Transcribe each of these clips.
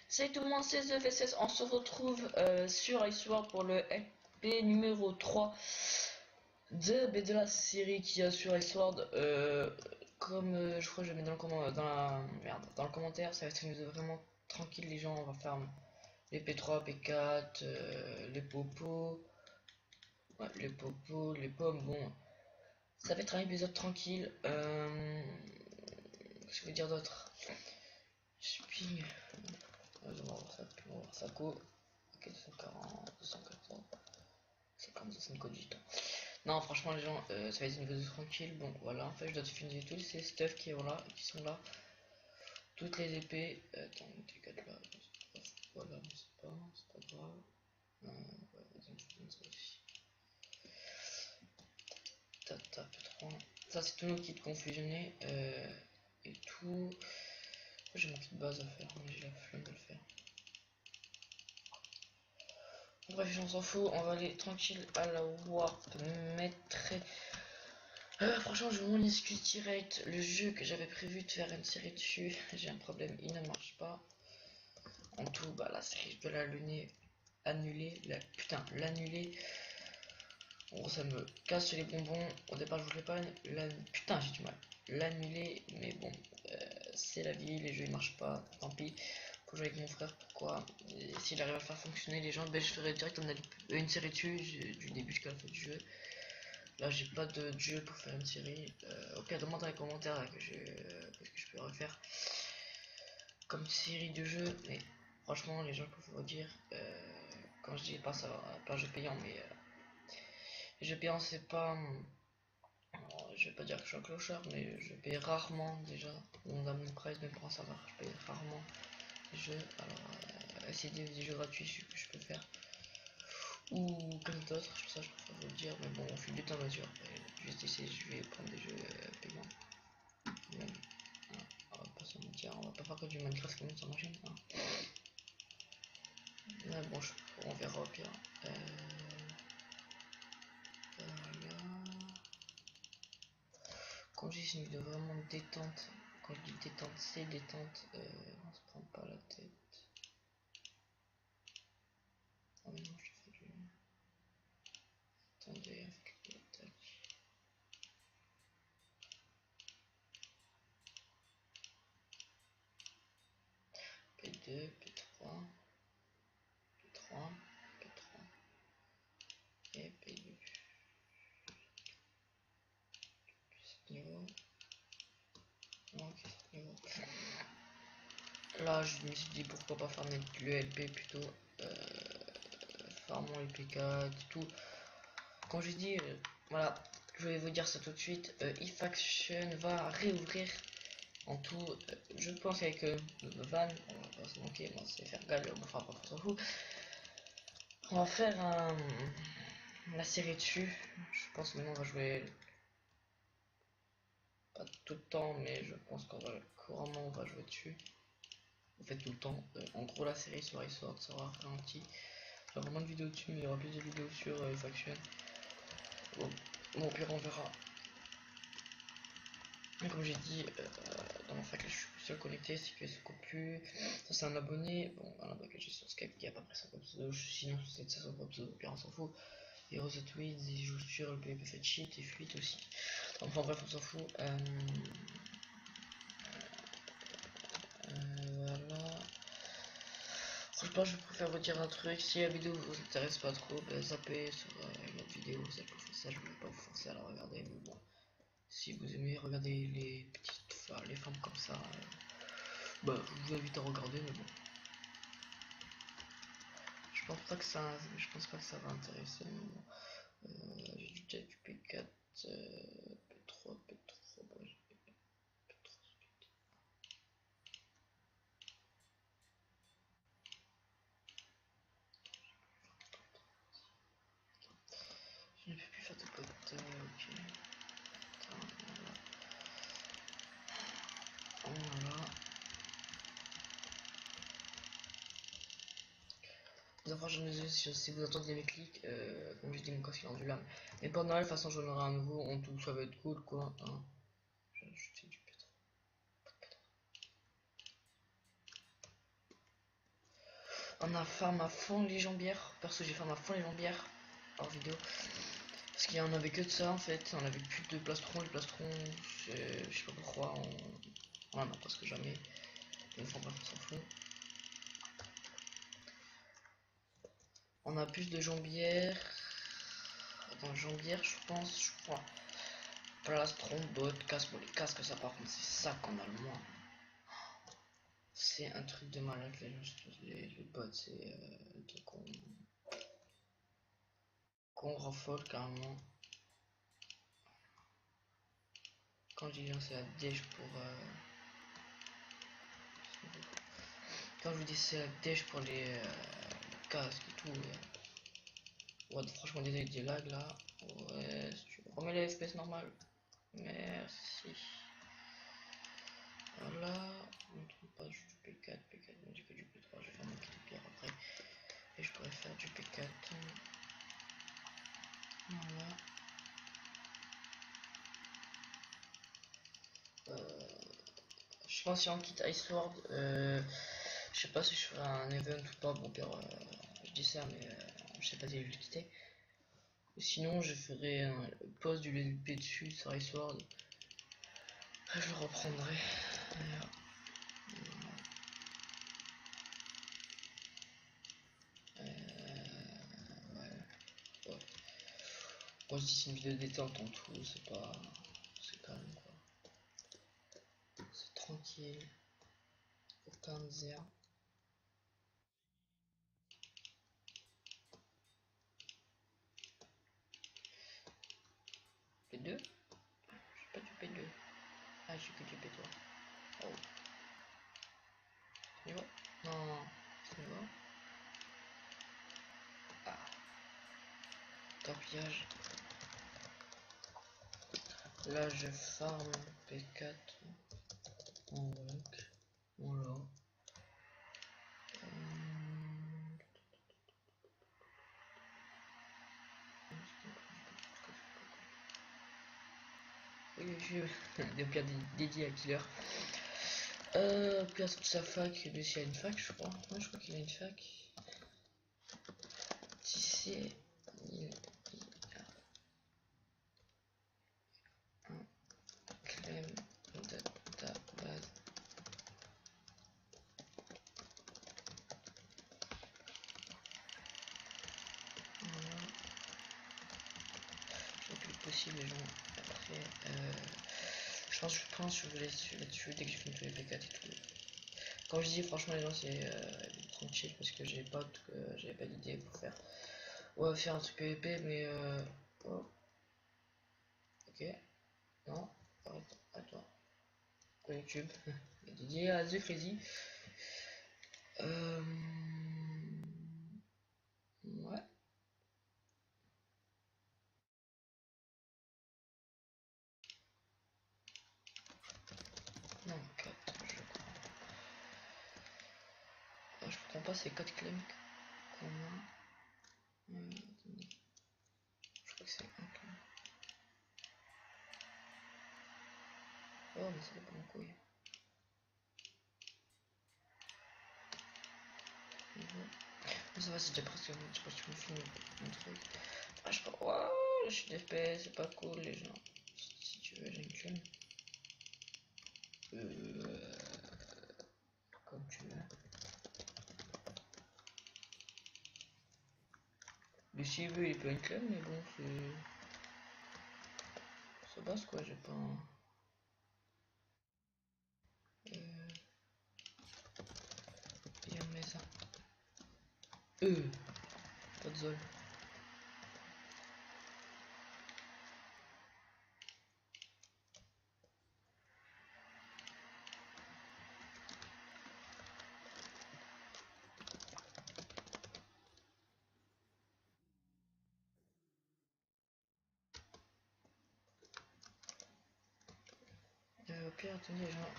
Salut tout le monde, c'est TheFSS, on se retrouve sur Iceward pour le LP numéro 3 de la série qui a sur Iceward. Comme je crois que je vais mettre dans le commentaire, ça va être une vidéo vraiment tranquille les gens, on va faire les P3, P4, les popos, ouais, les popos, les pommes, bon, ça va être un épisode tranquille. Qu'est-ce que je veux dire d'autre? Shipping. On va voir ça, on va voir ça co. Ok, 240, 214. C'est comme ça, c'est une code du temps. Non, franchement, les gens, ça va être une vidéo tranquille. Bon, voilà, en fait, je dois finir tous ces stuff qui sont là. Toutes les épées. Attends, t'es 4 là. Voilà, mais c'est pas grave. Ouais, vas-y, je donne ça aussi. Tata, P3. Ça, c'est tous nos kits confusionnés. Et tout. J'ai mon kit de base à faire, mais j'ai la flemme de le faire. Bref, on s'en fout, on va aller tranquille à la warp mettre. Franchement, je m'en excuse direct. Le jeu que j'avais prévu de faire une série dessus, j'ai un problème, il ne marche pas. En tout, bah la série, je dois annuler. L'annuler. Bon, ça me casse les bonbons. Au départ, je voulais pas putain, j'ai du mal. L'annuler, mais bon, c'est la vie, les jeux ils marchent pas, tant pis. Faut jouer avec mon frère, pourquoi? S'il arrive à le faire fonctionner, les gens, ben je ferai direct une série dessus, du début jusqu'à la fin du jeu. Là, j'ai pas de jeu pour faire une série. Au pire, demande dans les commentaires là, qu'est-ce que je peux refaire comme série de jeux. Mais franchement, les gens peuvent vous dire, quand je dis pas ça, pas jeu payant, mais jeu payant, c'est pas. Je vais pas dire que je suis un clochard, mais je paye rarement déjà. On a mon price de prend ça va, je paye rarement les jeux. Alors, essayer des jeux gratuits que je peux faire. Ou comme d'autres, ça je préfère vous le dire, mais bon, au fil du temps, bien sûr. Juste essayer, je vais prendre des jeux payants. Même, hein, on va pas se mentir, on va pas faire que du Minecraft comme sur ma chaîne. Hein. Mais bon, on verra au pire. Voilà. Quand je dis c'est une vidéo vraiment détente, quand je dis détente, c'est détente, on se prend pas la tête. Oh mais non, je fais du. Attendez, avec les tac. P2, P3, P3, P3 et P2. Niveau. Ok, niveau. Là, je me suis dit pourquoi pas faire le LP plutôt. Farmons les P4, tout. Quand je dis, voilà, je vais vous dire ça tout de suite. eFaction va réouvrir en tout. Je pense avec Van, on va pas se manquer, moi c'est faire gale, enfin pas on s'en fout. On va faire la série dessus. Je pense que maintenant on va jouer pas tout le temps, mais je pense qu'on va couramment on va jouer dessus. En fait tout le temps. En gros la série sur iSword sera ralenti. Il y aura moins de vidéos dessus, mais il y aura plus de vidéos sur Faction. Bon, au pire on verra. Et comme j'ai dit, dans mon fac, je suis seul connecté, c'est que ce copu. Ça c'est un abonné. Bon, un abonné que j'ai sur Skype qui a pas pris 50 pseudo. Sinon c'est 50 pseudo, au pire on s'en fout. Et Rose Tweeds, il joue sur le PvP fait cheat et fuite aussi. Enfin bref, on s'en fout. Voilà. Franchement, je préfère vous dire un truc. Si la vidéo vous intéresse pas trop, ben, zappez sur une autre vidéo. Ça, je voulais pas vous forcer à la regarder, mais bon. Si vous aimez regarder les petites, enfin, les femmes comme ça, bah, je vous invite à regarder, mais bon. Je pense pas que ça va intéresser, mais bon. J'ai déjà du P4, P3, P3, bon, j'ai P3. Je ne peux plus faire de potes, ok. Attends, voilà. Franchement, si vous entendez mes clics, comme je dis, mon casque il est en du lame. Mais pendant la façon, j'en aurai un nouveau, en tout, ça va être cool, quoi. Hein. J'ai ajouté du pétrole. On a farm à fond les jambières. Perso, j'ai farm à fond les jambières en vidéo. Parce qu'il y en avait que de ça en fait. On avait plus de plastrons. Les plastrons, je sais pas pourquoi. On en a presque jamais. Mais enfin, bref, on s'en fout. On a plus de jambières. Attends, jambières, je pense, je crois. Plastron, bot, casque. Bon, les casques, ça par contre, c'est ça qu'on a le moins. C'est un truc de malade, les bots, c'est le truc qu'on raffole carrément. Quand je dis c'est la dèche pour. Quand je vous dis c'est la dèche pour les casques et tout. Ouais, franchement, des lags là. Ouais, si tu remets les FPS normal. Merci. Voilà. On ne trouve pas du P4, P4, on dit que du P3. Je vais faire mon kit de pierre après. Et je pourrais faire du P4. Voilà. Je pense si on quitte Ice Sword, je sais pas si je ferai un event ou pas. Bon, pire, je dis ça, mais je sais pas si je vais le quitter. Sinon, je ferai un post du LP dessus sur Ice Sword. Je le reprendrai. Voilà. Ouais. Moi, je dis c'est une vidéo détente en tout, c'est pas. C'est calme quoi. C'est tranquille. Aucun zéro. P2? J'ai pas du P2. Ah, j'ai que du P3. Oh. C'est niveau? Non, c'est niveau. Ah, torpillage. Là, je farm P4 en bloc. Voilà. Des pierres dédiées à Killer. Place de sa fac, lui aussi a une fac, je crois. Ouais, je crois qu'il a une fac. Tisser, il a un claim database. Voilà. Le plus possible, les gens. Après, je pense que je pense que je vais là-dessus dès que j'ai fini tous les P4 et tout. Quand je dis franchement les gens c'est tranquille parce que j'avais pas d'idée pour faire. Ouais, faire un truc PVP mais oh, ok. Non, arrête, attends. Quoi YouTube? Dédié à The Crazy. Ouais. Non, 4, je crois. Ah, je comprends pas ces 4 claims qu'on a. Je crois que c'est un claim. Oh, mais ça dépend en couille. Mais ça va, c'est déjà presque fini mon truc. Ah, je sais pas. Waouh, je suis d'FPS, c'est pas cool les gens. Si tu veux, j'ai une claim. Comme tu veux. Le s'il veut, il peut une claim, mais bon, c'est. Ça passe quoi, j'ai pas. Il y a une maison. Pas de zone. Au pire, attendez, genre,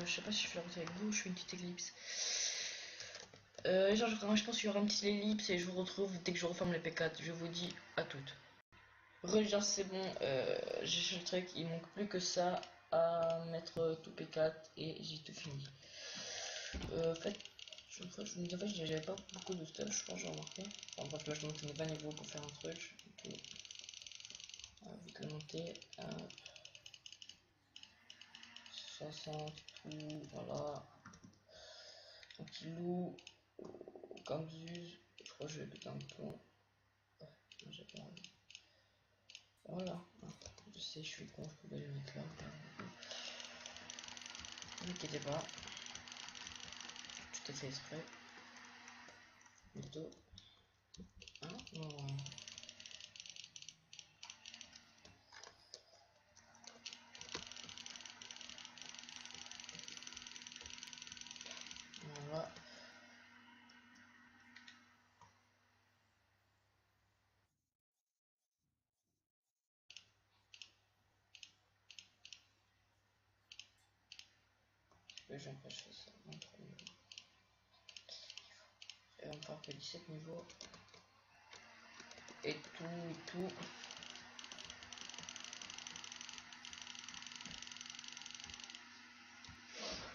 je sais pas si je fais la route avec vous ou je fais une petite ellipse. Genre, je pense qu'il y aura une petite ellipse et je vous retrouve dès que je reforme les P4. Je vous dis à toutes. Genre, c'est bon, j'ai fait le truc, il manque plus que ça à mettre tout P4 et j'ai tout fini. En fait, je En fait, j'avais pas beaucoup de stuff, je pense, j'ai remarqué. Enfin bref, là je monte mes 20 niveaux pour faire un truc. Tout. Vite le monter. 60, tout, voilà. Un petit loup. Comme Zuz. Je crois que je vais péter un plomb. J'ai pas envie. Voilà. Je sais, je suis con, je peux pas les mettre là. Ne vous inquiétez pas. Tout est fait exprès. Plutôt. Hein? Non. Voilà. J'aime pas, je fais ça. Et on part que 17 niveaux. Et tout.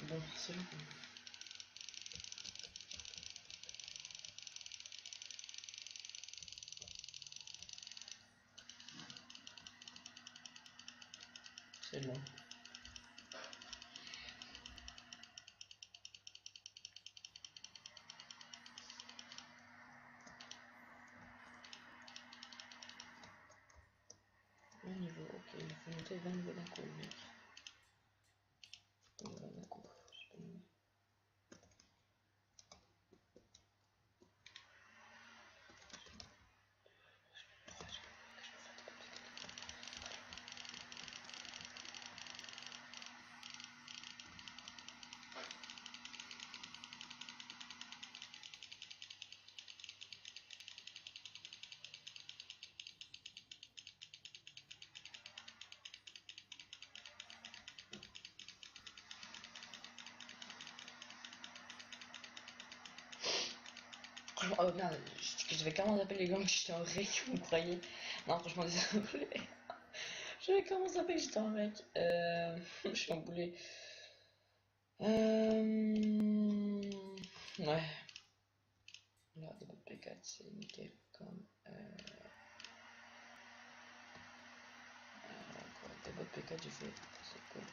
Bon, c'est long. C'est long. Un niveau, ok, il faut monter 20 niveaux d'un coup, mec. D'un coup. Oh merde, je devais carrément appeler les gars que j'étais en rec, vous me croyez? Non, franchement, désolé. Je vais comment appeler que j'étais en rec. Je suis emboulé. Ouais. Là, des bots P4, c'est nickel. Comme. Quoi, des bots P4, j'ai fait. C'est cool.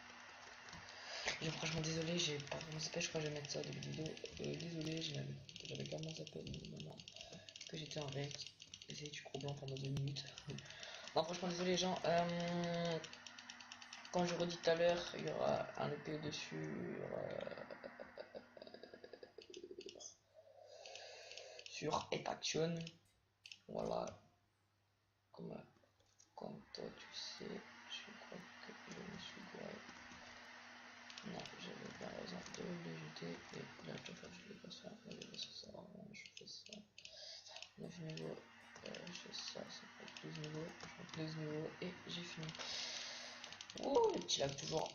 Franchement, désolé, j'ai pas vraiment zappé, je crois que je vais mettre ça au début de vidéo. Désolé, j'avais carrément zappé maintenant que j'étais en rec. Et c'est du gros blanc pendant 2 minutes. Non, franchement, désolé, les gens. Quand je redis tout à l'heure, il y aura un EP dessus sur Ape Action. Voilà. Comme toi, tu sais, je crois que je me suis gouré. Non, j'avais bien raison de les jeter. Et là, je vais pas ça. Là, je fais ça. Je fais ça. 9 niveaux. Je fais ça. Ça fait 12 niveaux. Je fais 12 niveaux. Et j'ai fini. Oh, le petit lag toujours.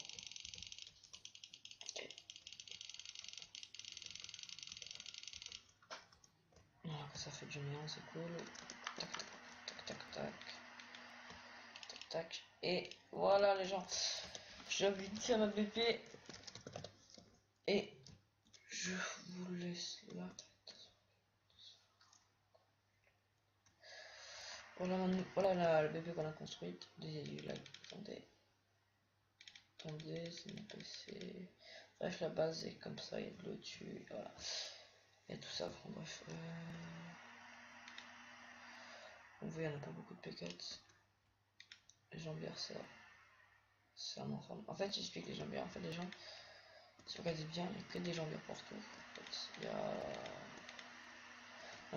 Voilà, ça fait du bien, c'est cool. Tac, tac, tac, tac, tac, tac. Et voilà, les gens. J'ai oublié de faire ma BP. Et je vous laisse là. Voilà la BP qu'on a construite. Attendez. Attendez, c'est mon PC. Bref, la base est comme ça, il y a de l'eau dessus. Voilà. Et tout ça, bon, bref. Vous voyez, on n'a pas beaucoup de P4. Les jambières, ça. C'est un ensemble. En fait, j'explique les jambières. En fait, les gens, si vous regardez bien, il n'y a que des jambières partout. En fait, il y a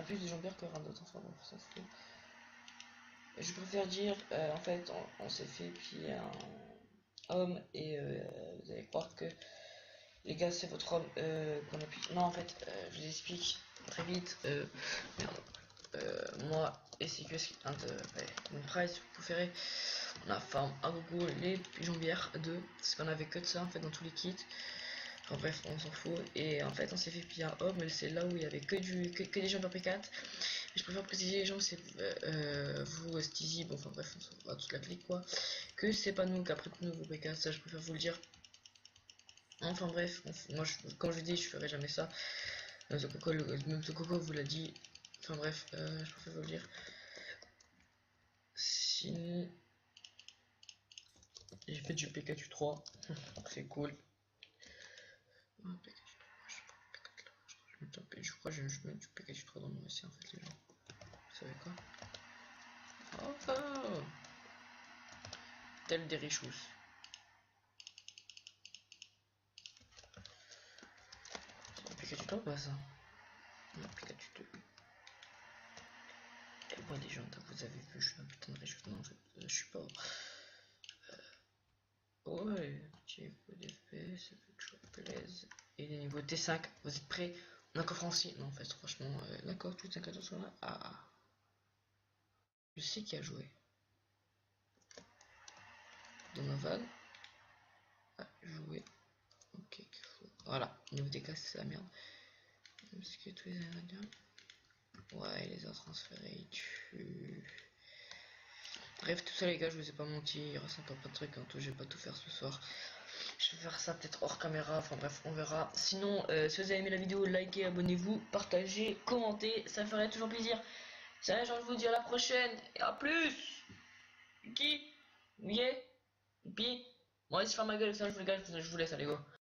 plus de jambières que rien d'autre. Enfin, bon, ça se fait. Et je préfère dire, en fait, on s'est fait puis un homme et vous allez croire que les gars, c'est votre homme qu'on appuie. Non, en fait, je vous explique très vite. Moi et CQS, un de mon prize préféré, on a farm à gogo les jambières 2, parce qu'on avait que de ça en fait dans tous les kits. Enfin bref, on s'en fout. Et en fait, on s'est fait piller un homme, c'est là où il y avait que des jambières P4. Mais je préfère préciser les gens, c'est vous, Steezy, bon, enfin bref, on s'en fout à toute la clique quoi. Que c'est pas nous qui après nous vos P4, ça je préfère vous le dire. Enfin bref, moi comme je dis, je ferai jamais ça. Même ce Coco vous l'a dit. Enfin bref, je préfère vous le dire. Sinon, j'ai fait du Pikachu 3. C'est cool. Je crois que je vais mettre du Pikachu 3 dans mon essai en fait les gens. Vous savez quoi? Oh, tel des richous. C'est un Pikachu 3 ou pas ça? Non, Pikachu 2. Et moi les gens, vous avez vu, je suis un putain de richou. Non, je suis pas. Ouais, petit peu d'effet, ça fait toujours plaisir. Et les niveaux T5, vous êtes prêts? On a coffre ancien. Non, en fait, franchement, d'accord, toutes 5 sont là. Ah, je sais qui a joué. Donovan a joué. Ok, voilà, niveau des casques, c'est la merde. Est-ce que tous les ingrédients. Ouais, il les a transférés, il tue. Bref, tout ça, les gars, je vous ai pas menti. Il reste encore pas de trucs, en tout, je vais pas tout faire ce soir. Je vais faire ça peut-être hors caméra, enfin bref, on verra. Sinon, si vous avez aimé la vidéo, likez, abonnez-vous, partagez, commentez, ça ferait toujours plaisir. Ça, je vous dis à la prochaine, et à plus. Qui? Yeah. Et puis, moi, je ferme ma gueule, ça, je vous laisse, allez, go.